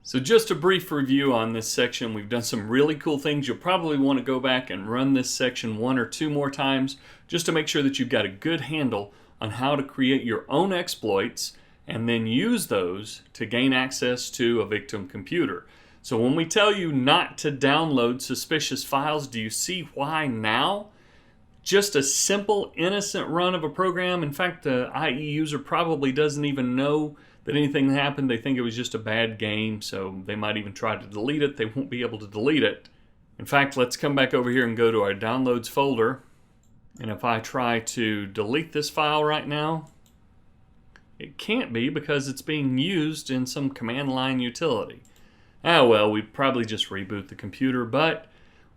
So just a brief review on this section. We've done some really cool things. You'll probably want to go back and run this section 1 or 2 more times just to make sure that you've got a good handle on how to create your own exploits and then use those to gain access to a victim computer. So when we tell you not to download suspicious files, do you see why now? Just a simple, innocent run of a program. In fact, the IE user probably doesn't even know that anything happened. They think it was just a bad game, so they might even try to delete it. They won't be able to delete it. In fact, let's come back over here and go to our downloads folder. And if I try to delete this file right now, it can't be because it's being used in some command line utility. Ah well, we probably just reboot the computer, but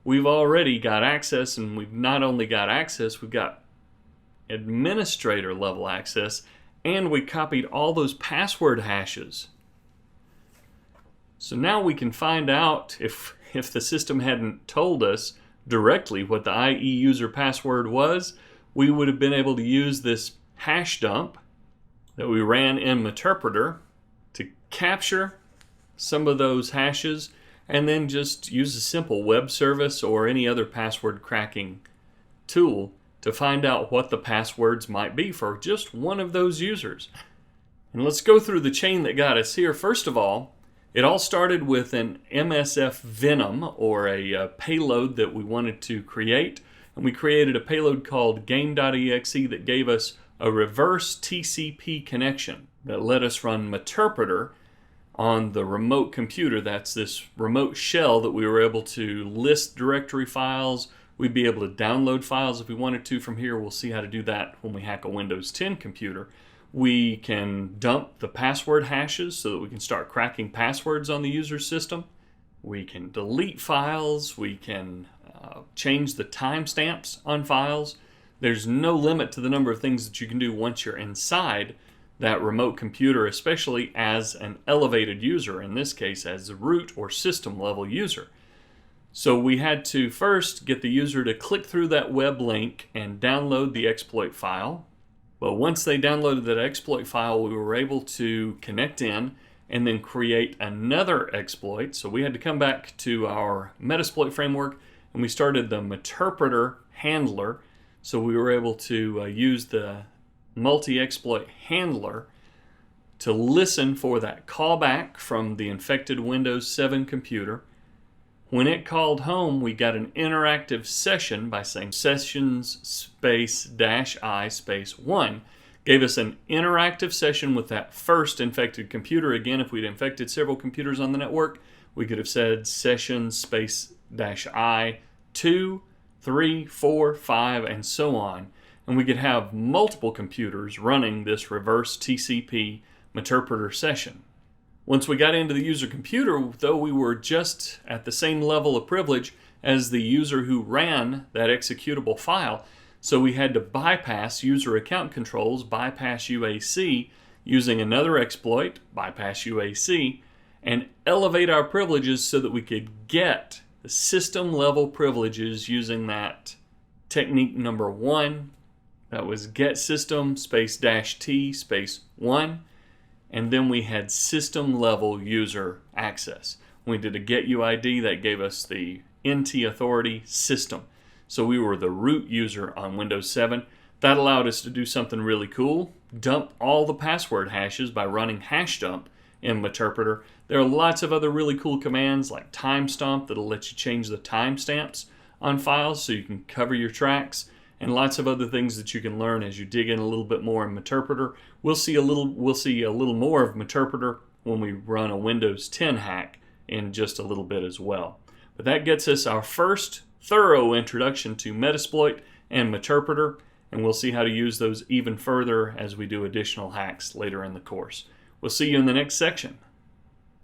we've already got access, and we've not only got access, we've got administrator level access, and we copied all those password hashes. So now we can find out if the system hadn't told us directly what the IE user password was, we would have been able to use this hash dump that we ran in Meterpreter to capture some of those hashes and then just use a simple web service or any other password cracking tool to find out what the passwords might be for just one of those users. And let's go through the chain that got us here. First of all, it all started with an MSF Venom, or a payload that we wanted to create. And we created a payload called game.exe that gave us a reverse TCP connection that let us run Meterpreter on the remote computer. That's this remote shell that we were able to list directory files. We'd be able to download files if we wanted to from here. We'll see how to do that when we hack a Windows 10 computer. We can dump the password hashes so that we can start cracking passwords on the user's system. We can delete files. We can change the timestamps on files. There's no limit to the number of things that you can do once you're inside that remote computer, especially as an elevated user, in this case as a root or system level user. So we had to first get the user to click through that web link and download the exploit file. But once they downloaded that exploit file, we were able to connect in and then create another exploit. So we had to come back to our Metasploit framework and we started the Meterpreter handler. So we were able to use the multi-exploit handler to listen for that callback from the infected Windows 7 computer. When it called home, we got an interactive session by saying sessions space -i space 1. Gave us an interactive session with that first infected computer. Again, if we'd infected several computers on the network, we could have said sessions space -i 2, 3, 4, 5, and so on. And we could have multiple computers running this reverse TCP Meterpreter session. Once we got into the user computer, though, we were just at the same level of privilege as the user who ran that executable file. So we had to bypass user account controls, bypass UAC, using another exploit, bypass UAC, and elevate our privileges so that we could get the system level privileges using that technique number 1. That was get system space -t space 1. And then we had system level user access. When we did a get UID, that gave us the NT authority system. So we were the root user on Windows 7. That allowed us to do something really cool. Dump all the password hashes by running hash dump in Meterpreter. There are lots of other really cool commands like timestamp that'll let you change the timestamps on files so you can cover your tracks, and lots of other things that you can learn as you dig in a little bit more in Meterpreter. We'll see a little more of Meterpreter when we run a Windows 10 hack in just a little bit as well. But that gets us our first thorough introduction to Metasploit and Meterpreter, and we'll see how to use those even further as we do additional hacks later in the course. We'll see you in the next section.